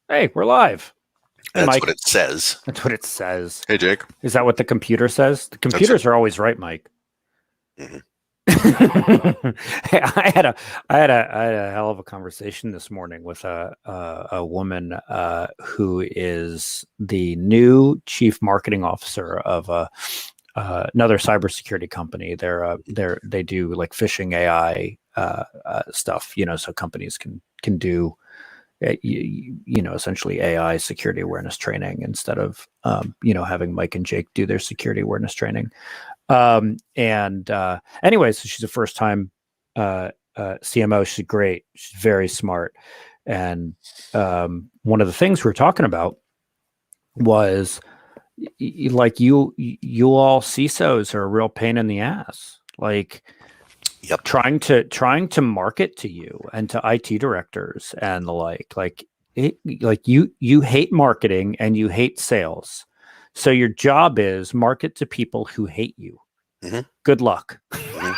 Hey, we're live. Hey, That's what Mike. it says. That's what it says. Hey, Jake. Is that what the computer says? The That's it. computers are always right, Mike. Mhm. Hey, I had a hell of a conversation this morning with a woman who is the new chief marketing officer of another cybersecurity company. They do like phishing AI stuff, so companies can do essentially AI security awareness training instead of, having Mike and Jake do their security awareness training. And anyway, so she's a first time CMO. She's great. She's very smart. And one of the things we were talking about was like you all CISOs are a real pain in the ass. Like Yep. trying to market to you and to IT directors and the like you hate marketing and you hate sales. So your job is market to people who hate you. hmm Good luck. hmm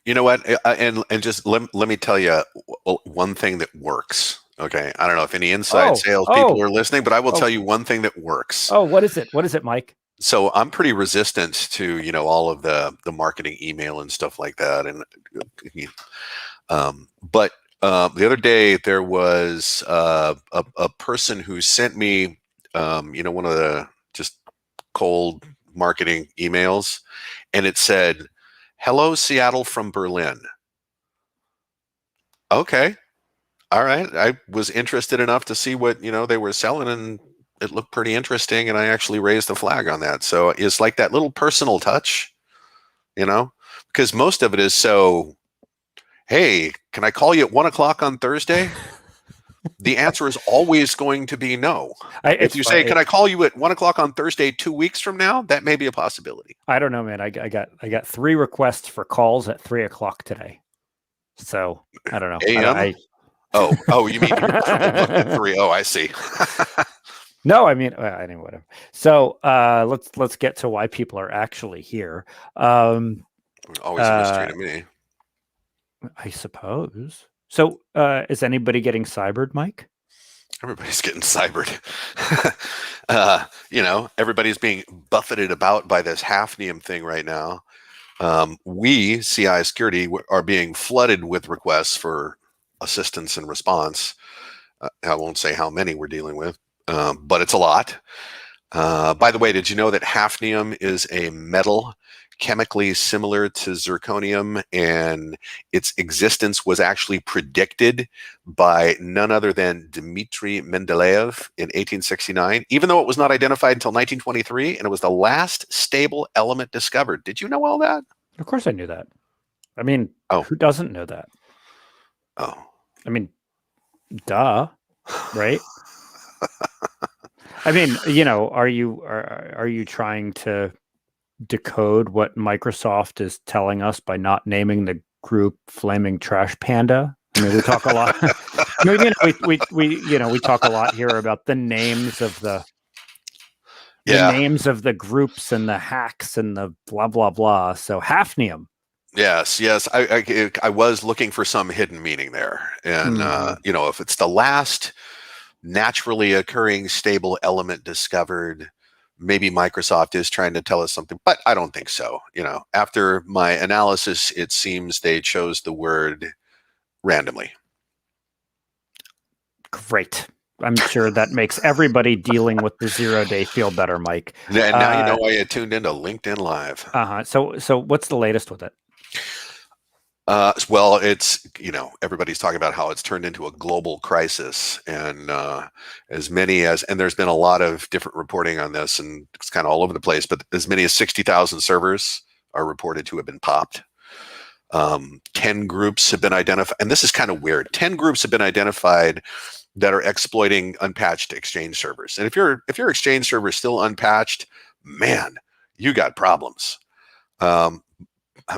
You know what? And just let me tell you one thing that works. Okay, I don't know if any inside Oh, sales people oh, are listening, but I will oh, tell you one thing that works. oh, what is it? What is it, Mike? So I'm pretty resistant to all of the marketing email and stuff like that. And but the other day there was a person who sent me one of the just cold marketing emails, and it said, "Hello, Seattle from Berlin." Okay, all right. I was interested enough to see what they were selling, and it looked pretty interesting, and I actually raised the flag on that. So it's like that little personal touch, you know, because most of it is so. Hey, can I call you at 1 o'clock on Thursday? The answer is always going to be no. If It's you fun. say, "Can I call you at 1 o'clock on Thursday 2 weeks from now?" That may be a possibility. I don't know, man. I got 3 requests for calls at 3 o'clock today. So I don't know. AM? Oh, you mean you triple booked at three? Oh, I see. No, I mean, anyway, whatever. So let's get to why people are actually here. Um, Always a mystery uh, to me. I suppose. So is anybody getting cybered, Mike? Everybody's getting cybered. Everybody's being buffeted about by this Hafnium thing right now. We, CI Security, are being flooded with requests for assistance and response. I won't say how many we're dealing with, but it's a lot. By the way, did you know that hafnium is a metal chemically similar to zirconium, and its existence was actually predicted by none other than Dmitry Mendeleev in 1869, even though it was not identified until 1923, and it was the last stable element discovered. Did you know all that? Of course, I knew that. I mean, Oh, who doesn't know that? oh. I mean, duh, right? I mean, are you trying to decode what Microsoft is telling us by not naming the group Flaming Trash Panda? I mean, we talk a lot. I mean, we talk a lot here about the Yeah. names of the groups and the hacks and the blah blah blah. So Hafnium. Yes. I was looking for some hidden meaning there, and Mhm. if it's the last naturally occurring stable element discovered, maybe Microsoft is trying to tell us something, but I don't think so. After my analysis, it seems they chose the word randomly. Great. I'm sure that makes everybody dealing with the 0 day feel better, Mike. And now you know why you tuned into LinkedIn Live. So what's the latest with it? Well, it's everybody's talking about how it's turned into a global crisis, and and there's been a lot of different reporting on this, and it's kind of all over the place. But as many as 60,000 servers are reported to have been popped. 10 groups have been identified, and this is kind of weird. 10 groups have been identified that are exploiting unpatched Exchange servers. And if your Exchange server is still unpatched, man, you got problems.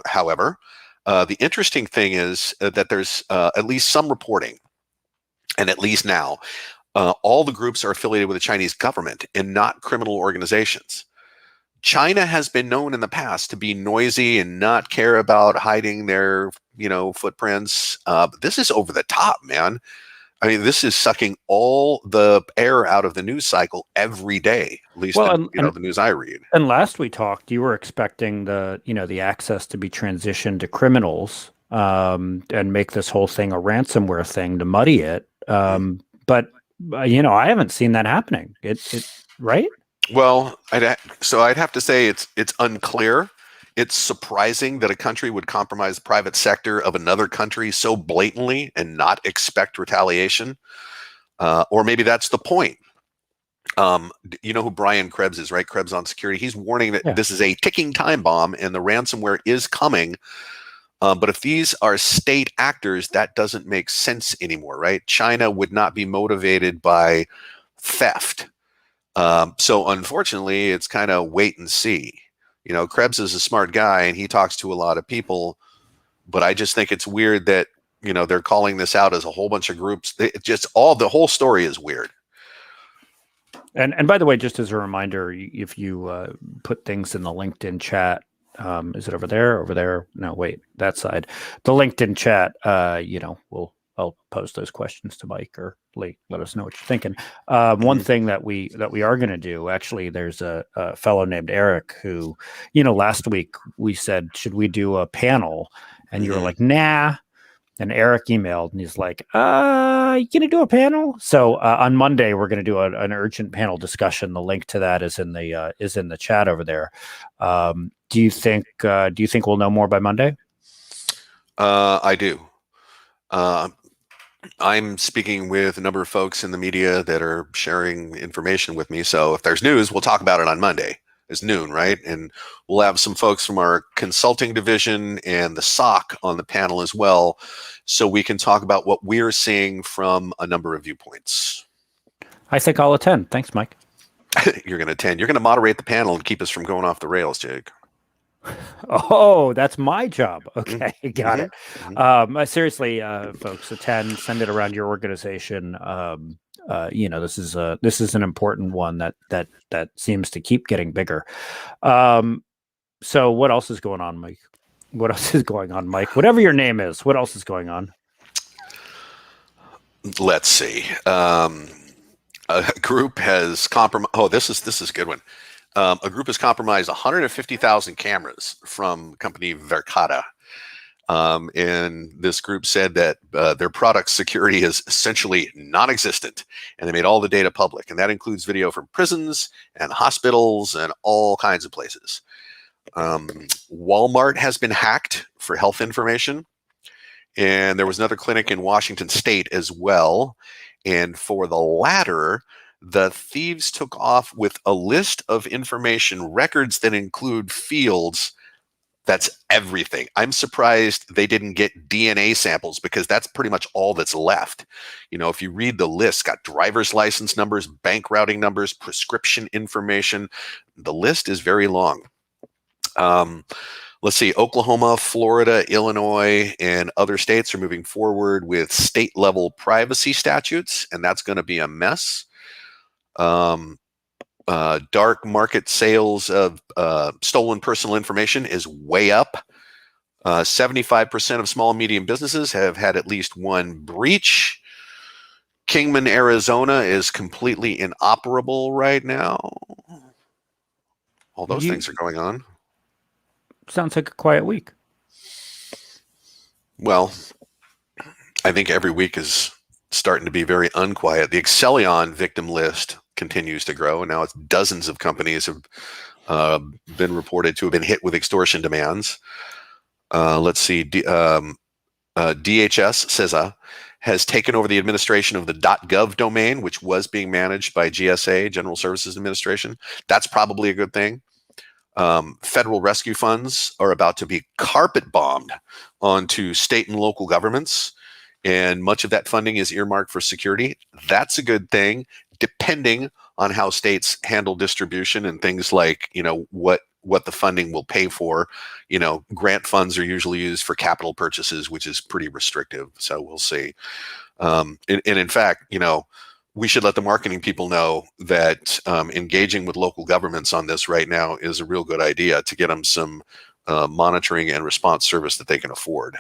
However, the interesting thing is that there's at least some reporting, and at least now, all the groups are affiliated with the Chinese government and not criminal organizations. China has been known in the past to be noisy and not care about hiding their, footprints. But this is over the top, man. I mean, this is sucking all the air out of the news cycle every day, at least Well, in, the news I read. and last we talked, you were expecting the access to be transitioned to criminals, and make this whole thing a ransomware thing to muddy it. But I haven't seen that happening. Right? Well, I'd have to say it's unclear. It's surprising that a country would compromise the private sector of another country so blatantly and not expect retaliation. Or maybe that's the point. You know who Brian Krebs is, right? Krebs on Security. He's warning that this is a ticking time bomb and the ransomware is coming. But if these are state actors, that doesn't make sense anymore, right? China would not be motivated by theft. So unfortunately, it's kind of wait and see. Krebs is a smart guy and he talks to a lot of people, but I just think it's weird that, they're calling this out as a whole bunch of groups. The whole story is weird. And by the way, just as a reminder, if you put things in the LinkedIn chat, is it over there? Over there? No, wait, that side. The LinkedIn chat, I'll post those questions to Mike or Lee. Let us know what you're thinking. One thing that we are going to do, actually, there's a fellow named Eric who, last week we said, should we do a panel? And you were like, nah. And Eric emailed and he's like, you going to do a panel? So on Monday, we're going to do an urgent panel discussion. The link to that is in the chat over there. Do you think we'll know more by Monday? I do. I'm speaking with a number of folks in the media that are sharing information with me. So if there's news, we'll talk about it on Monday. It's noon, right? And we'll have some folks from our consulting division and the SOC on the panel as well, so we can talk about what we're seeing from a number of viewpoints. I think I'll attend. Thanks, Mike. You're going to attend. You're going to moderate the panel and keep us from going off the rails, Jake. Oh, that's my job. Okay, got it. Seriously, folks, attend. Send it around your organization. This is an important one that seems to keep getting bigger. So what else is going on, Mike? What else is going on, Mike? Whatever your name is, what else is going on? Let's see. A group has compromised. Oh, this is a good one. A group has compromised 150,000 cameras from company Verkada. And this group said that their product security is essentially non-existent, and they made all the data public, and that includes video from prisons and hospitals and all kinds of places. Walmart has been hacked for health information, and there was another clinic in Washington State as well. And for the latter, the thieves took off with a list of information records that include fields. That's everything. I'm surprised they didn't get DNA samples, because that's pretty much all that's left. If you read the list, got driver's license numbers, bank routing numbers, prescription information. The list is very long. Let's see, Oklahoma, Florida, Illinois, and other states are moving forward with state-level privacy statutes, and that's going to be a mess. Dark market sales of stolen personal information is way up. 75% of small and medium businesses have had at least one breach. Kingman, Arizona is completely inoperable right now. All those things are going on. Sounds like a quiet week. Well, I think every week is starting to be very unquiet. The Excellion victim list continues to grow, and now it's dozens of companies have been reported to have been hit with extortion demands. Let's see, DHS, CISA, has taken over the administration of the .gov domain, which was being managed by GSA, General Services Administration. That's probably a good thing. Federal rescue funds are about to be carpet bombed onto state and local governments, and much of that funding is earmarked for security. That's a good thing, depending on how states handle distribution and things like, what the funding will pay for. Grant funds are usually used for capital purchases, which is pretty restrictive. So we'll see. And in fact, we should let the marketing people know that engaging with local governments on this right now is a real good idea to get them some monitoring and response service that they can afford.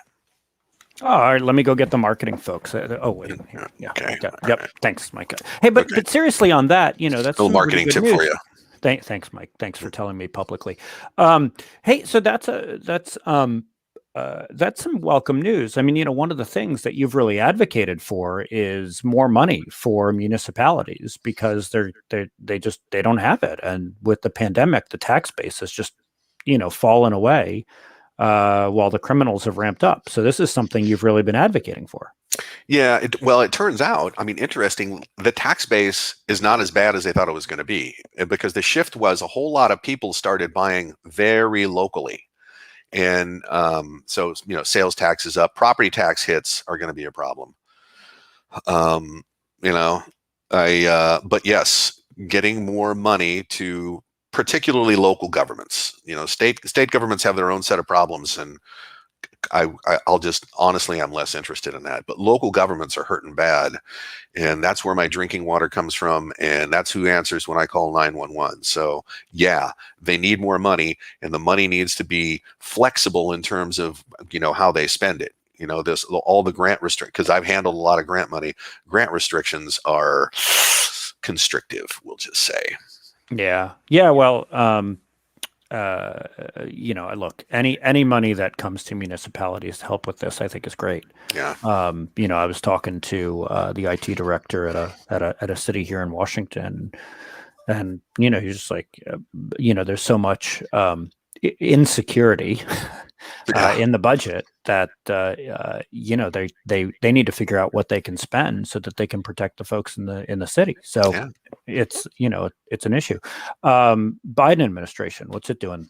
Oh, all right, let me go get the marketing folks. Oh, wait, here. Yeah. Okay. Yep. Right. Thanks, Mike. Hey, but seriously on that, that's a little some marketing pretty good tip news. for you. Thanks, Mike. Thanks for telling me publicly. Hey, so that's some welcome news. I mean, one of the things that you've really advocated for is more money for municipalities because they don't have it, and with the pandemic, the tax base has just fallen away while the criminals have ramped up. So this is something you've really been advocating for. Yeah, it turns out, I mean, interesting, the tax base is not as bad as they thought it was going to be because the shift was a whole lot of people started buying very locally. And so, sales tax is up, property tax hits are going to be a problem. You know, but yes, getting more money to particularly local governments. State governments have their own set of problems, and I'll just honestly, I'm less interested in that. But local governments are hurting bad, and that's where my drinking water comes from, and that's who answers when I call 911. So yeah, they need more money, and the money needs to be flexible in terms of how they spend it. All the grant because I've handled a lot of grant money. Grant restrictions are constrictive, we'll just say. Yeah. Well, look, any money that comes to municipalities to help with this, I think is great. Yeah. I was talking to the IT director at a city here in Washington, and he's just like, there's so much insecurity in the budget that they need to figure out what they can spend so that they can protect the folks in the city. So yeah. it's an issue. Biden administration, what's it doing?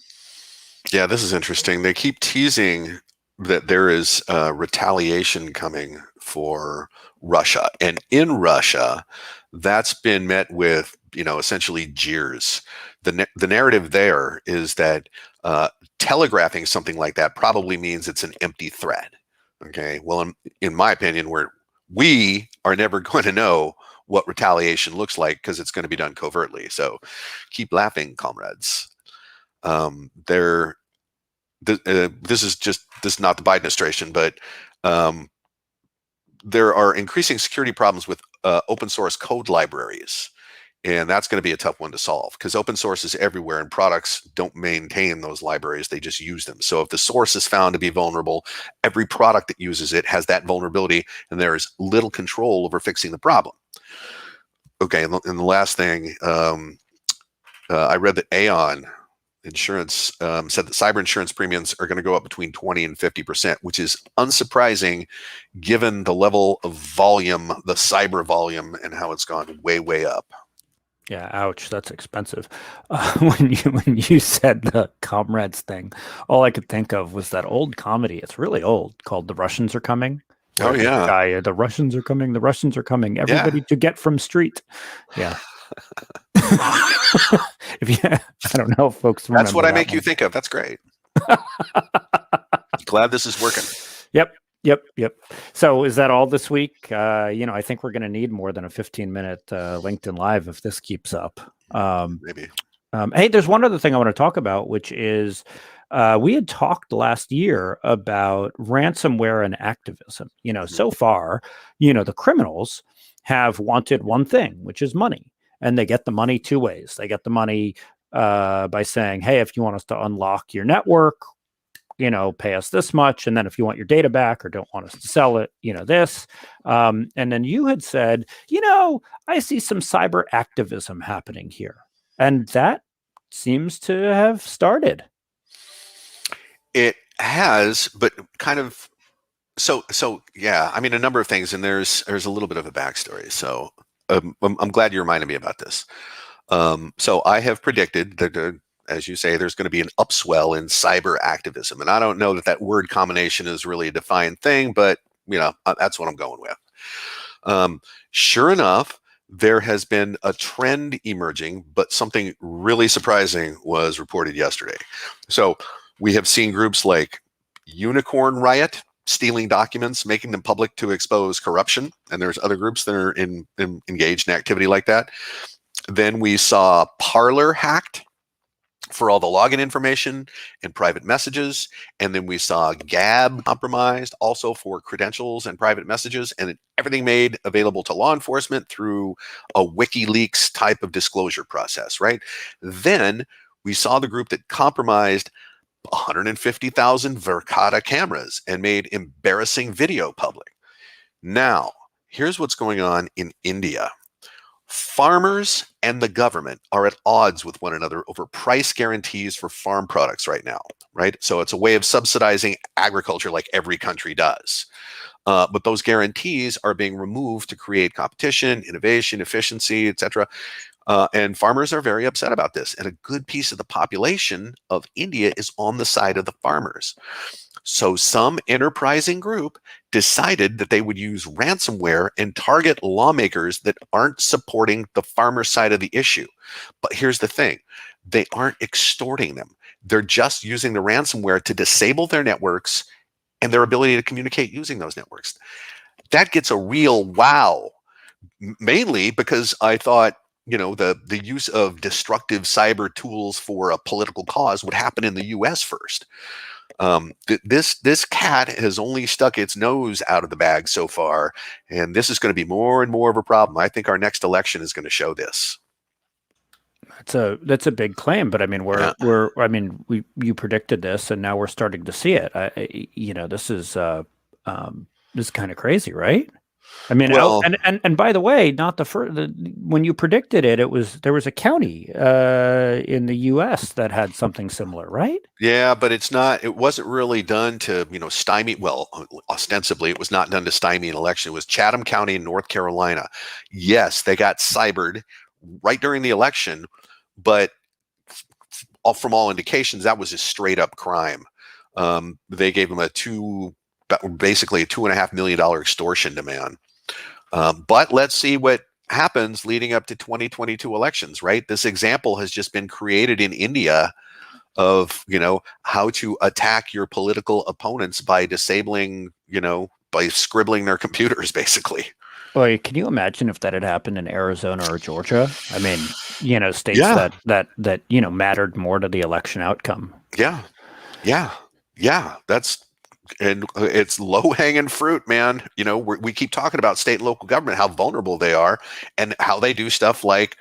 Yeah, this is interesting. They keep teasing that there is retaliation coming for Russia, and in Russia, that's been met with essentially jeers. The narrative there is that telegraphing something like that probably means it's an empty threat. Okay, well, in my opinion, we are never going to know what retaliation looks like because it's going to be done covertly. So keep laughing, comrades. This is not the Biden administration, but there are increasing security problems with open source code libraries. And that's going to be a tough one to solve because open source is everywhere and products don't maintain those libraries. They just use them. So if the source is found to be vulnerable, every product that uses it has that vulnerability, and there is little control over fixing the problem. Okay, and the last thing, I read that Aon Insurance said that cyber insurance premiums are going to go up between 20 and 50%, which is unsurprising given the level of volume, the cyber volume, and how it's gone way, way up. Yeah, ouch, that's expensive. When you said the comrades thing, all I could think of was that old comedy. It's really old, called "The Russians Are Coming." Oh yeah, the Russians are coming. The Russians are coming. Everybody to get from street. Yeah. I don't know if folks remember. That's what I make you think of. That's great. Glad this is working. Yep. So is that all this week? I think we're going to need more than a 15-minute LinkedIn Live if this keeps up. Maybe. Hey, there's one other thing I want to talk about, which is we had talked last year about ransomware and activism. So far, the criminals have wanted one thing, which is money. And they get the money two ways. They get the money by saying, hey, if you want us to unlock your network, pay us this much. And then if you want your data back or don't want us to sell it, this. And then you had said, I see some cyber activism happening here. And that seems to have started. It has, but kind of. So yeah, I mean, a number of things, and there's a little bit of a backstory. So I'm glad you reminded me about this. So I have predicted that, as you say, there's going to be an upswell in cyber activism, and I don't know that word combination is really a defined thing, but that's what I'm going with. Sure enough, there has been a trend emerging, but something really surprising was reported yesterday. So we have seen groups like Unicorn Riot, stealing documents, making them public to expose corruption. And there's other groups that are engaged in activity like that. Then we saw Parler hacked for all the login information and private messages. And then we saw Gab compromised also for credentials and private messages, and everything made available to law enforcement through a WikiLeaks type of disclosure process, right? Then we saw the group that compromised 150,000 Verkada cameras and made embarrassing video public. Now, here's what's going on in India. Farmers and the government are at odds with one another over price guarantees for farm products right now, right? So it's a way of subsidizing agriculture like every country does. But those guarantees are being removed to create competition, innovation, efficiency, etc. And farmers are very upset about this. And a good piece of the population of India is on the side of the farmers. So some enterprising group decided that they would use ransomware and target lawmakers that aren't supporting the farmer side of the issue. But here's the thing. They aren't extorting them. They're just using the ransomware to disable their networks and their ability to communicate using those networks. That gets a real wow, mainly because I thought, the use of destructive cyber tools for a political cause would happen in the US first. This cat has only stuck its nose out of the bag so far, and this is going to be more and more of a problem. I think our next election is going to show this. That's a big claim, but I mean, you predicted this, and now we're starting to see it. This is kind of crazy, right? I mean, Well, and by the way, not the first. When you predicted it, there was a county in the U.S. that had something similar, right? yeah, but it wasn't really done to, stymie. Well, ostensibly, it was not done to stymie an election. It was Chatham County in North Carolina. Yes, they got cybered right during the election, but from all indications, that was a straight up crime. They gave them basically a $2.5 million extortion demand. But let's see what happens leading up to 2022 elections, right? This example has just been created in India of, how to attack your political opponents by disabling, by scribbling their computers, basically. Boy, can you imagine if that had happened in Arizona or Georgia? I mean, states Yeah. that mattered more to the election outcome. Yeah. And it's low hanging fruit, man. We keep talking about state and local government, how vulnerable they are, and how they do stuff like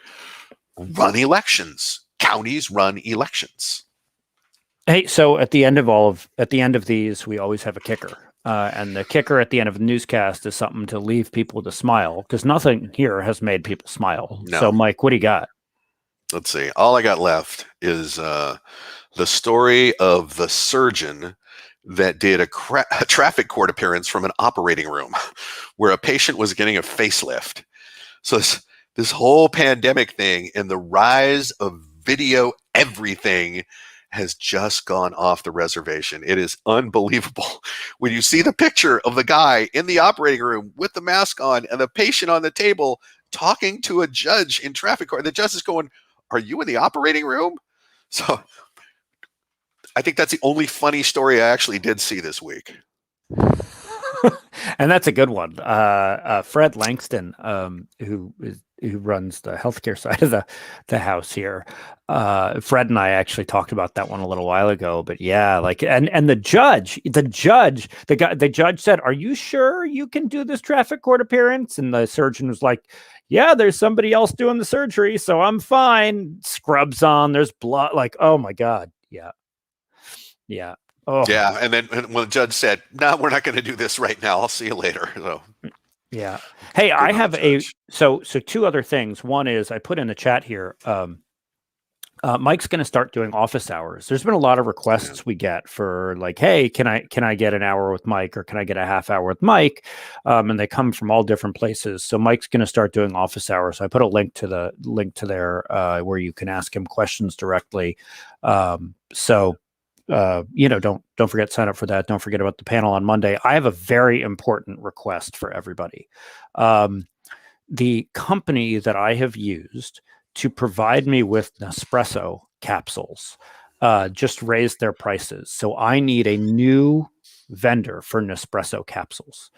run elections. Counties run elections. Hey, so at the end of these, we always have a kicker. And the kicker at the end of the newscast is something to leave people to smile, because nothing here has made people smile. No. So, Mike, what do you got? Let's see. All I got left is the story of the surgeon that did a traffic court appearance from an operating room where a patient was getting a facelift. So this whole pandemic thing and the rise of video everything has just gone off the reservation. It is unbelievable. When you see the picture of the guy in the operating room with the mask on and the patient on the table talking to a judge in traffic court, the judge is going, "Are you in the operating room?" So I think that's the only funny story I actually did see this week. And that's a good one. Fred Langston, who runs the healthcare side of the house here. Fred and I actually talked about that one a little while ago. But yeah, and the judge said, "Are you sure you can do this traffic court appearance?" And the surgeon was like, "Yeah, there's somebody else doing the surgery, so I'm fine." Scrubs on, there's blood. Like, oh my God, yeah. Yeah. Oh. Yeah, and then when the judge said, "No, we're not going to do this right now. I'll see you later." So, yeah. Hey, I have so two other things. One is I put in the chat here. Mike's going to start doing office hours. There's been a lot of requests we get for like, "Hey, can I get an hour with Mike, or can I get a half hour with Mike?" And they come from all different places. So Mike's going to start doing office hours. So I put a link to there where you can ask him questions directly. Don't forget to sign up for that. Don't forget about the panel on Monday. I have a very important request for everybody. The company that I have used to provide me with Nespresso capsules just raised their prices. So I need a new vendor for Nespresso capsules.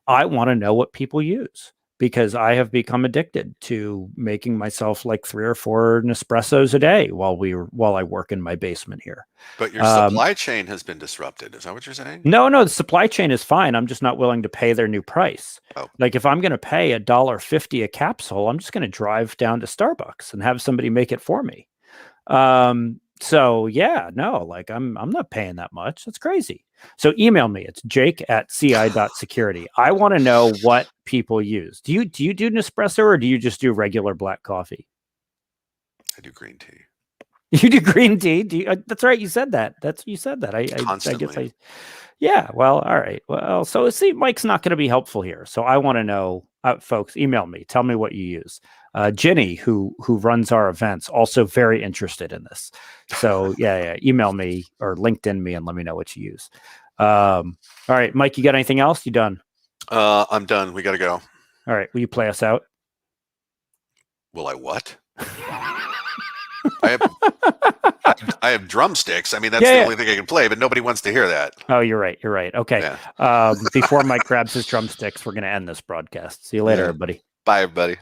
I want to know what people use because I have become addicted to making myself like 3 or 4 Nespressos a day while I work in my basement here. But your supply chain has been disrupted. Is that what you're saying? No, the supply chain is fine. I'm just not willing to pay their new price. Oh. Like if I'm going to pay $1.50 a capsule, I'm just going to drive down to Starbucks and have somebody make it for me. So yeah, no, like I'm not paying that much. That's crazy. So email me. It's jake@ci.security. I want to know what people use. Do you do Nespresso or do you just do regular black coffee? I do green tea. You do green tea? That's right. You said that. You said that. Constantly. I guess yeah. Well, all right. Well, so see, Mike's not going to be helpful here. So I want to know, folks, email me. Tell me what you use. Ginny, who runs our events, also very interested in this. So yeah, email me or LinkedIn me and let me know what you use. All right, Mike, you got anything else? You done? I'm done. We got to go. All right. Will you play us out? Will I what? I have drumsticks. I mean, that's the only thing I can play, but nobody wants to hear that. Oh, you're right. Okay. Yeah. Before Mike grabs his drumsticks, we're going to end this broadcast. See you later, everybody. Bye, everybody.